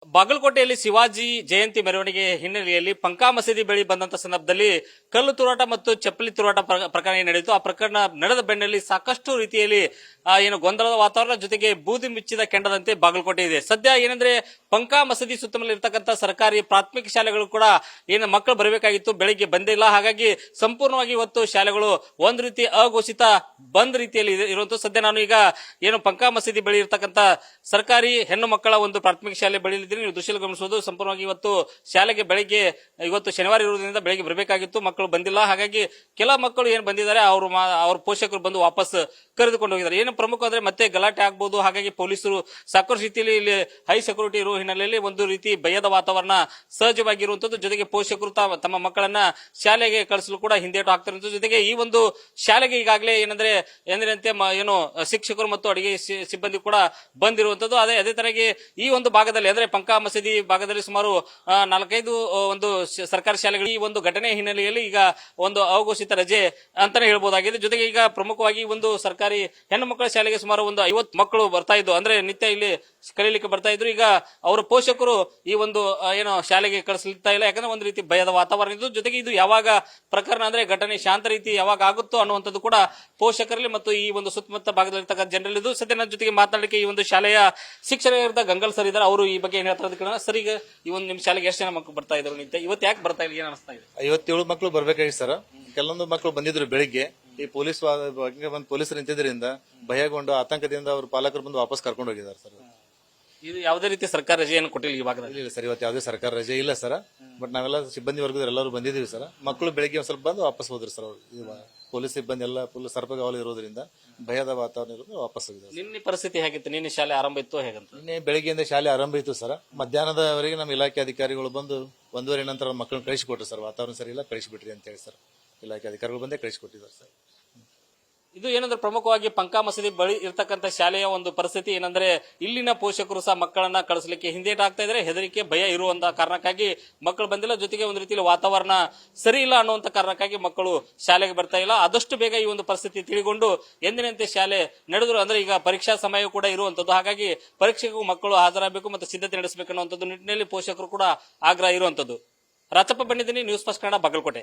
ಬಾಗಲಕೋಟೆಯಲ್ಲಿ ಶಿವಾಜಿ ಜಯಂತಿ ಮೆರವಣಿಗೆ ಹಿನ್ನೆಲೆಯಲ್ಲಿ ಪಂಕಾ ಮಸೀದಿ ಬಳಿ ಬಂದಂತ ಸಂದರ್ಭದಲ್ಲಿ ಕಲ್ಲು ತೂರಾಟ ಮತ್ತು ಚಪ್ಪಲಿ ತೂರಾಟ ಪ್ರಕರಣ ನಡೆಯಿತು. ಆ ಪ್ರಕರಣ ನಡೆದ ಬೆನ್ನಲ್ಲಿ ಸಾಕಷ್ಟು ರೀತಿಯಲ್ಲಿ ಏನು ಗೊಂದಲದ ವಾತಾವರಣ ಜೊತೆಗೆ ಬೂದಿ ಮುಚ್ಚಿದ ಕೆಂಡದಂತೆ ಬಾಗಲಕೋಟೆ ಇದೆ. ಸದ್ಯ ಏನಂದ್ರೆ ಪಂಕಾ ಮಸೀದಿ ಸುತ್ತಮುತ್ತಲ ಇರತಕ್ಕಂತ ಸರ್ಕಾರಿ ಪ್ರಾಥಮಿಕ ಶಾಲೆಗಳು ಕೂಡ ಏನು ಮಕ್ಕಳು ಬರಬೇಕಾಗಿತ್ತು, ಬೆಳಿಗ್ಗೆ ಬಂದಿಲ್ಲ. ಹಾಗಾಗಿ ಸಂಪೂರ್ಣವಾಗಿ ಇವತ್ತು ಶಾಲೆಗಳು ಒಂದು ರೀತಿ ಅಘೋಷಿತ ಬಂದ್ ರೀತಿಯಲ್ಲಿ ಇರುವಂತ. ಸದ್ಯ ನಾನು ಈಗ ಏನು ಪಂಕಾ ಮಸೀದಿ ಬಳಿ ಇರತಕ್ಕಂತ ಸರ್ಕಾರಿ ಹೆಣ್ಣು ಮಕ್ಕಳ ಒಂದು ಪ್ರಾಥಮಿಕ ಶಾಲೆ ಬಳಿ ನೀವು ದೃಶ್ಯ ಗಮನಿಸಬಹುದು. ಸಂಪೂರ್ಣವಾಗಿ ಇವತ್ತು ಶಾಲೆಗೆ ಬೆಳಿಗ್ಗೆ ಇವತ್ತು ಶನಿವಾರ ಇರುವುದರಿಂದ ಬೆಳಿಗ್ಗೆ ಬರಬೇಕಾಗಿತ್ತು, ಮಕ್ಕಳು ಬಂದಿಲ್ಲ. ಹಾಗಾಗಿ ಕೆಲ ಮಕ್ಕಳು ಏನು ಬಂದಿದ್ದಾರೆ ಅವ್ರ ಪೋಷಕರು ಬಂದು ವಾಪಸ್ ಕರೆದುಕೊಂಡು ಹೋಗಿದ್ದಾರೆ. ಏನು ಪ್ರಮುಖ ಅಂದ್ರೆ ಮತ್ತೆ ಗಲಾಟೆ ಆಗ್ಬಹುದು. ಹಾಗಾಗಿ ಪೊಲೀಸರು ಸಾಕಷ್ಟು ರೀತಿಯಲ್ಲಿ ಇಲ್ಲಿ ಹೈ ಸೆಕ್ಯೂರಿಟಿ ಇರುವ ಹಿನ್ನೆಲೆಯಲ್ಲಿ ಒಂದು ರೀತಿ ಭಯದ ವಾತಾವರಣ ಸಹಜವಾಗಿರುವಂತದ್ದು. ಜೊತೆಗೆ ಪೋಷಕರು ತಮ್ಮ ಮಕ್ಕಳನ್ನ ಶಾಲೆಗೆ ಕಳಿಸಲು ಕೂಡ ಹಿಂದೇಟು ಹಾಕ್ತಿರುವಂತದ್ದು. ಜೊತೆಗೆ ಈ ಒಂದು ಶಾಲೆಗೆ ಈಗಾಗಲೇ ಏನಂದ್ರೆ ಎಂದಿನಂತೆ ಏನು ಶಿಕ್ಷಕರು ಮತ್ತು ಅಡಿಗೆ ಸಿಬ್ಬಂದಿ ಕೂಡ ಬಂದಿರುವಂತದ್ದು. ಅದೇ ತರಗೆ ಈ ಒಂದು ಭಾಗದಲ್ಲಿ ಅಂದ್ರೆ ಪಂಕಾ ಮಸೀದಿ ಭಾಗದಲ್ಲಿ ಸುಮಾರು 4-5 ಒಂದು ಸರ್ಕಾರಿ ಶಾಲೆಗಳು ಈ ಒಂದು ಘಟನೆ ಹಿನ್ನೆಲೆಯಲ್ಲಿ ಈಗ ಒಂದು ಅಘೋಷಿತ ರಜೆ ಅಂತಾನೆ ಹೇಳ್ಬಹುದಾಗಿದೆ. ಜೊತೆಗೆ ಈಗ ಪ್ರಮುಖವಾಗಿ ಒಂದು ಸರ್ಕಾರಿ ಹೆಣ್ಣು ಮಕ್ಕಳ ಶಾಲೆಗೆ ಸುಮಾರು ಒಂದು 50 ಮಕ್ಕಳು ಬರ್ತಾ ಇದ್ದು, ಅಂದ್ರೆ ನಿತ್ಯ ಇಲ್ಲಿ ಕಲೀಲಿಕ್ಕೆ ಬರ್ತಾ ಇದ್ರು. ಈಗ ಅವರ ಪೋಷಕರು ಈ ಒಂದು ಏನು ಶಾಲೆಗೆ ಕಳಿಸ್ಲಿಕ್ತಾ ಇಲ್ಲ, ಯಾಕಂದ್ರೆ ಒಂದು ರೀತಿ ಭಯದ ವಾತಾವರಣ ಇದ್ದು. ಜೊತೆಗೆ ಇದು ಯಾವಾಗ ಪ್ರಕರಣ ಅಂದ್ರೆ ಘಟನೆ ಶಾಂತ ರೀತಿ ಯಾವಾಗ ಆಗುತ್ತೋ ಅನ್ನುವಂಥದ್ದು ಕೂಡ ಪೋಷಕರಲ್ಲಿ ಮತ್ತು ಈ ಒಂದು ಸುತ್ತಮುತ್ತ ಭಾಗದಲ್ಲಿರ್ತಕ್ಕಂಥ ಜನರಲ್ಲಿದ್ದು. ಸದ್ಯ ನನ್ನ ಜೊತೆಗೆ ಮಾತಾಡಲಿಕ್ಕೆ ಈ ಒಂದು ಶಾಲೆಯ ಶಿಕ್ಷಕರಾದ ಗಂಗಲ್ ಸರ್ ಇದ್ದಾರೆ. ಅವರು ಈ ಬಗ್ಗೆ ಏನ್ ಹೇಳ್ತಾರೆ ಸರ್. ಈಗ ಈ ಒಂದು ನಿಮ್ ಶಾಲೆಗೆ ಎಷ್ಟು ಜನ ಮಕ್ಕಳು ಬರ್ತಾ ಇದ್ರು ನಿತ್ಯ, ಇವತ್ತು ಯಾಕೆ ಬರ್ತಾ ಇಲ್ಲ, ಏನ್ ಅನಿಸ್ತಾ ಇದೆ? 57 ಮಕ್ಕಳು ಬರ್ಬೇಕಾಗಿ ಸರ್. ಕೆಲವೊಂದು ಮಕ್ಕಳು ಬಂದಿದ್ರು ಬೆಳಿಗ್ಗೆ. ಈ ಪೊಲೀಸರು ನಿಂತಿದ್ರಿಂದ ಭಯಗೊಂಡು ಆತಂಕದಿಂದ ಅವ್ರ ಪಾಲಕರು ಬಂದು ವಾಪಸ್ ಕರ್ಕೊಂಡು ಹೋಗಿದ್ದಾರೆ ಸರ್. ಇದು ಯಾವುದೇ ರೀತಿ ಸರ್ಕಾರ ರಜೆಯನ್ನು ಕೊಟ್ಟಿಲ್ಲ ಈ ಭಾಗದಲ್ಲಿ? ಇಲ್ಲ ಸರ್, ಇವತ್ತು ಯಾವುದೇ ಸರ್ಕಾರ ರಜೆ ಇಲ್ಲ ಸರ್. ಬಟ್ ನಾವೆಲ್ಲ ಸಿಬ್ಬಂದಿ ವರ್ಗದವ್ರು ಎಲ್ಲರೂ ಬಂದಿದ್ದೀವಿ ಸರ್. ಮಕ್ಕಳು ಬೆಳಿಗ್ಗೆ ಒಂದ್ ಸ್ವಲ್ಪ ಬಂದು ವಾಪಸ್ ಹೋದ್ರು ಸರ್. ಅವರು ಪೊಲೀಸ್ ಸಿಬ್ಬಂದಿ ಎಲ್ಲ ಫುಲ್ ಸರ್ಪಗಾವಲು ಇರೋದ್ರಿಂದ ಭಯದ ವಾತಾವರಣ ಇರೋದು ವಾಪಸ್ ಹೋಗಿದ್ದಾರೆ. ನಿನ್ನೆ ಪರಿಸ್ಥಿತಿ ಹೇಗಿತ್ತು? ನಿನ್ನೆ ಶಾಲೆ ಆರಂಭ ಇತ್ತು ಹೇಗಂತ? ನಿನ್ನೆ ಬೆಳಿಗ್ಗೆಯಿಂದ ಶಾಲೆ ಆರಂಭ ಇತ್ತು ಸರ್. ಮಧ್ಯಾಹ್ನದವರೆಗೆ ನಮ್ಮ ಇಲಾಖೆ ಅಧಿಕಾರಿಗಳು ಬಂದು 1:30 ನಂತರ ಮಕ್ಕಳನ್ನ ಕಳಿಸಿಕೊಟ್ರು ಸರ್. ವಾತಾವರಣ ಸರಿ ಇಲ್ಲ, ಕಳಿಸಿಬಿಟ್ರಿ ಅಂತ ಹೇಳಿ ಸರ್. ಇಲಾಖೆ ಅಧಿಕಾರಿಗಳು ಬಂದೇ ಕಳಿಸಿಕೊಟ್ಟಿದ್ದಾರೆ ಸರ್. ಇದು ಏನಂದ್ರೆ ಪ್ರಮುಖವಾಗಿ ಪಂಕಾ ಮಸೀದಿ ಬಳಿ ಇರ್ತಕ್ಕಂಥ ಶಾಲೆಯ ಒಂದು ಪರಿಸ್ಥಿತಿ ಏನಂದ್ರೆ ಇಲ್ಲಿನ ಪೋಷಕರು ಸಹ ಮಕ್ಕಳನ್ನ ಕಳಿಸಲಿಕ್ಕೆ ಹಿಂದೇಟ್ ಆಗ್ತಾ ಇದ್ರೆ, ಹೆದರಿಕೆ ಭಯ ಇರುವಂತ ಕಾರಣಕ್ಕಾಗಿ ಮಕ್ಕಳು ಬಂದಿಲ್ಲ. ಜೊತೆಗೆ ಒಂದು ರೀತಿಯಲ್ಲಿ ವಾತಾವರಣ ಸರಿ ಇಲ್ಲ ಅನ್ನುವಂತ ಕಾರಣಕ್ಕಾಗಿ ಮಕ್ಕಳು ಶಾಲೆಗೆ ಬರ್ತಾ ಇಲ್ಲ. ಆದಷ್ಟು ಬೇಗ ಈ ಒಂದು ಪರಿಸ್ಥಿತಿ ತಿಳಿಕೊಂಡು ಎಂದಿನಂತೆ ಶಾಲೆ ನಡೆದ್ರು. ಅಂದ್ರೆ ಈಗ ಪರೀಕ್ಷಾ ಸಮಯ ಕೂಡ ಇರುವಂತದ್ದು. ಹಾಗಾಗಿ ಪರೀಕ್ಷೆಗೂ ಮಕ್ಕಳು ಹಾಜರಾಗಬೇಕು ಮತ್ತು ಸಿದ್ಧತೆ ನಡೆಸಬೇಕು ಅನ್ನುವಂಥದ್ದು ನಿಟ್ಟಿನಲ್ಲಿ ಪೋಷಕರು ಕೂಡ ಆಗ್ರಹ ಇರುವಂತದ್ದು. ರಾಚಪ್ಪ ಬಂದಿದ್ದೀನಿ, ನ್ಯೂಸ್ ಫಸ್ಟ್ ಕನ್ನಡ, ಬಾಗಲಕೋಟೆ.